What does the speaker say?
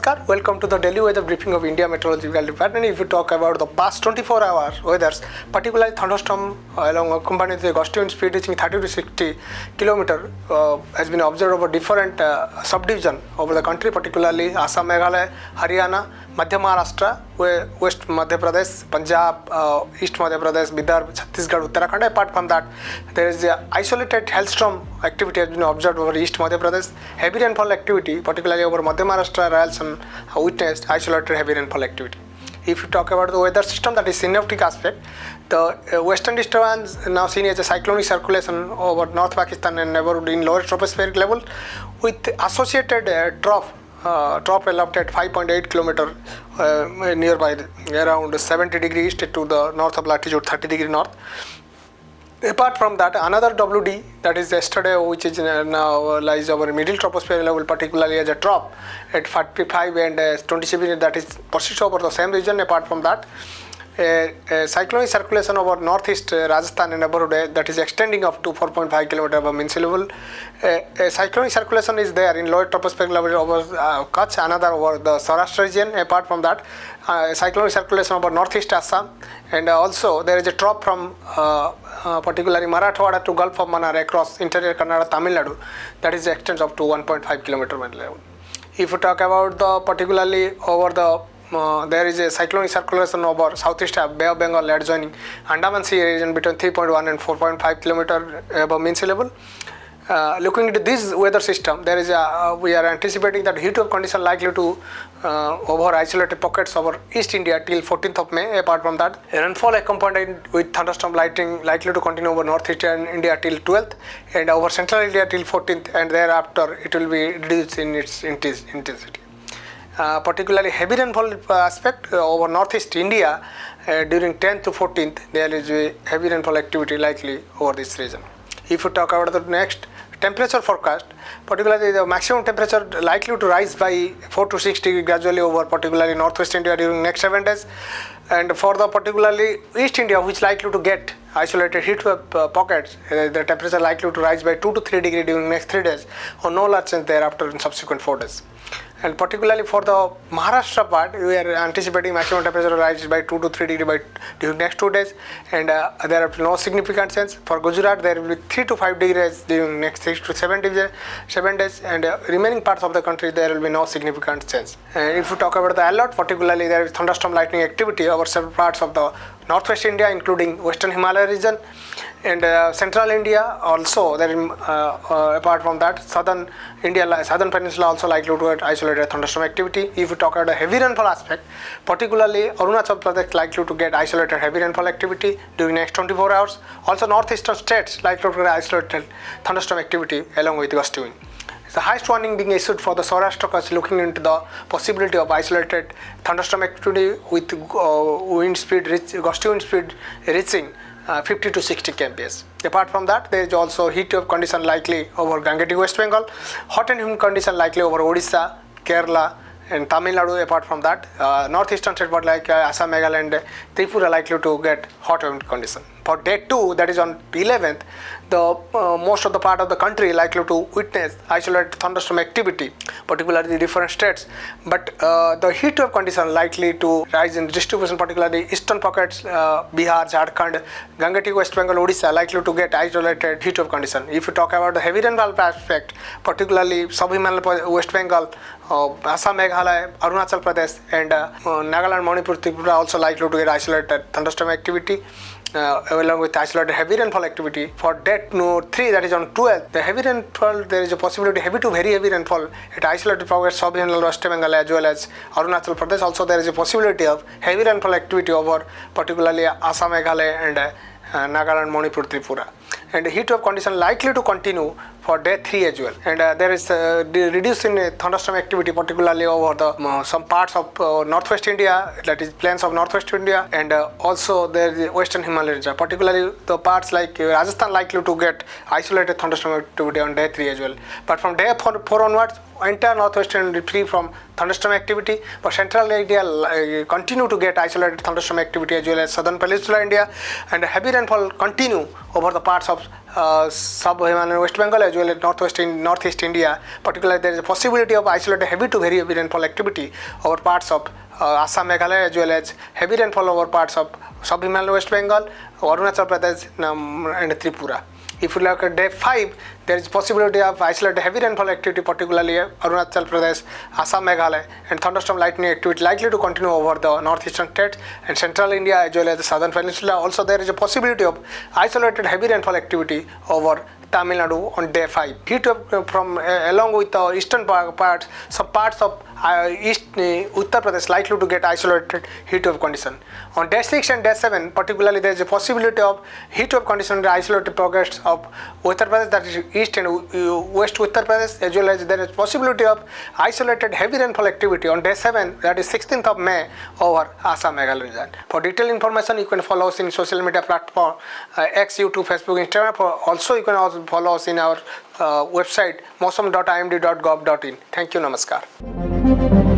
Namaskar, welcome to the daily weather briefing of India Meteorological Department. If you talk about the past 24 hours weathers, particularly thunderstorm along accompanied with a gusty wind speed reaching 30 to 60 km has been observed over different subdivisions over the country, particularly Assam, Meghalaya, Haryana, Madhya Maharashtra, West Madhya Pradesh, Punjab, East Madhya Pradesh, Bidar, Chhattisgarh, Uttarakhand. Apart from that, there is a isolated hailstorm activity has been observed over East Madhya Pradesh. Heavy rainfall activity, particularly over Madhya Maharashtra, Rayalaseema, witnessed isolated heavy rainfall activity. If you talk about the weather system, that is synoptic aspect, the western disturbance now seen as a cyclonic circulation over North Pakistan and neighborhood in lower tropospheric level with associated trough aloft at 5.8 km nearby, around 70 degrees east to the north of latitude 30 degree north. Apart from that, another WD, that is yesterday, which is now lies over middle troposphere level, particularly as a trough at 45 and 27, that is persists over the same region. Apart from that, a cyclonic circulation over northeast Rajasthan and neighborhood that is extending up to 4.5 km above mean sea level. A cyclonic circulation is there in lower tropospheric level over Kutch, another over the Saurashtra region. Apart from that, cyclonic circulation over northeast Assam, and also there is a trough from particularly Marathwada to Gulf of Mannar across interior Kannada, Tamil Nadu, that is extends up to 1.5 km level. If you talk about the particularly over the there is a cyclonic circulation over southeast Bay of Bengal adjoining Andaman Sea region between 3.1 and 4.5 km above mean sea level. Looking at this weather system, there is we are anticipating that heat wave condition likely to over isolated pockets over East India till 14th of May. Apart from that, rainfall accompanied with thunderstorm lightning likely to continue over northeastern India till 12th and over central India till 14th, and thereafter it will be reduced in its intensity. Particularly heavy rainfall aspect over northeast India during 10th to 14th, there is a heavy rainfall activity likely over this region. If you talk about the next temperature forecast, particularly the maximum temperature likely to rise by 4 to 6 degrees gradually over particularly northwest India during next 7 days, and for the particularly East India, which likely to get isolated heat wave pockets, the temperature likely to rise by 2 to 3 degrees during next 3 days or no large change thereafter in subsequent 4 days. And particularly for the Maharashtra part, we are anticipating maximum temperature rise by 2 to 3 degrees during next 2 days, and there are no significant change. For Gujarat, there will be 3 to 5 degrees during next 6 to 7 days, and remaining parts of the country there will be no significant change. And if you talk about the alert, particularly there is thunderstorm lightning activity over several parts of the northwest India, including western Himalaya region and central India. Also, there is, apart from that, southern India, southern peninsula also likely to get isolated thunderstorm activity. If you talk about the heavy rainfall aspect, particularly Arunachal Pradesh likely to get isolated heavy rainfall activity during next 24 hours. Also, northeastern states likely to get isolated thunderstorm activity along with gusty wind. The highest warning being issued for the Saurashtra Kutch, looking into the possibility of isolated thunderstorm activity with gusty wind speed reaching 50 to 60 kmph. Apart from that, there is also heat wave condition likely over Gangetic West Bengal, hot and humid condition likely over Odisha, Kerala and Tamil Nadu. Apart from that, northeastern states like Assam, Meghalaya and Tripura likely to get hot and humid condition. For day 2, that is on 11th, the most of the part of the country likely to witness isolated thunderstorm activity, particularly the different states. But the heat wave condition likely to rise in distribution, particularly eastern pockets, Bihar, Jharkhand, Gangetic West Bengal, Odisha likely to get isolated heat wave condition. If you talk about the heavy rainfall aspect, particularly sub-Himalayan West Bengal, Assam, Meghalaya, Arunachal Pradesh and Nagaland, Manipur, Tripura also likely to get isolated thunderstorm activity. Along with isolated heavy rainfall activity. For day 3, that is on 12th, the heavy rainfall, there is a possibility heavy to very heavy rainfall at isolated pockets of West Bengal as well as Arunachal Pradesh. Also, there is a possibility of heavy rainfall activity over particularly Assam, Meghalaya and Nagaland, Manipur, Tripura. And heat wave condition likely to continue for day 3 as well. And there is reduce in thunderstorm activity, particularly over the some parts of northwest India, that is plains of northwest India, and also there is western Himalaya region, particularly the parts like Rajasthan likely to get isolated thunderstorm activity on day 3 as well. But from day 4 onwards, entire northwestern will be free from thunderstorm activity, but central India continue to get isolated thunderstorm activity as well as southern peninsular India, and heavy rainfall continue over the parts of sub-Himalayan West Bengal as well as northeast India. Particularly, there is a possibility of isolated heavy to very heavy rainfall activity over parts of Assam, Meghalaya, as well as heavy rainfall over parts of sub-Himalayan West Bengal, Arunachal Pradesh, and Tripura. If you look at day 5, there is possibility of isolated heavy rainfall activity, particularly Arunachal Pradesh, Assam, Meghalaya, and thunderstorm lightning activity likely to continue over the northeastern states and central India as well as the southern peninsula. Also, there is a possibility of isolated heavy rainfall activity over Tamil Nadu on day 5. Heat wave from along with the eastern parts, some parts of east Uttar Pradesh likely to get isolated heat wave condition. On day 6 and day 7, particularly there is a possibility of heat wave condition in the isolated pockets of Uttar Pradesh, that is east and west Uttar Pradesh, as well as there is possibility of isolated heavy rainfall activity on day 7, that is 16th of May, over Assam, Meghalaya region. For detailed information, you can follow us in social media platform X, YouTube, Facebook, Instagram. Also, you can also follow us in our website mausam.imd.gov.in. Thank you. Namaskar.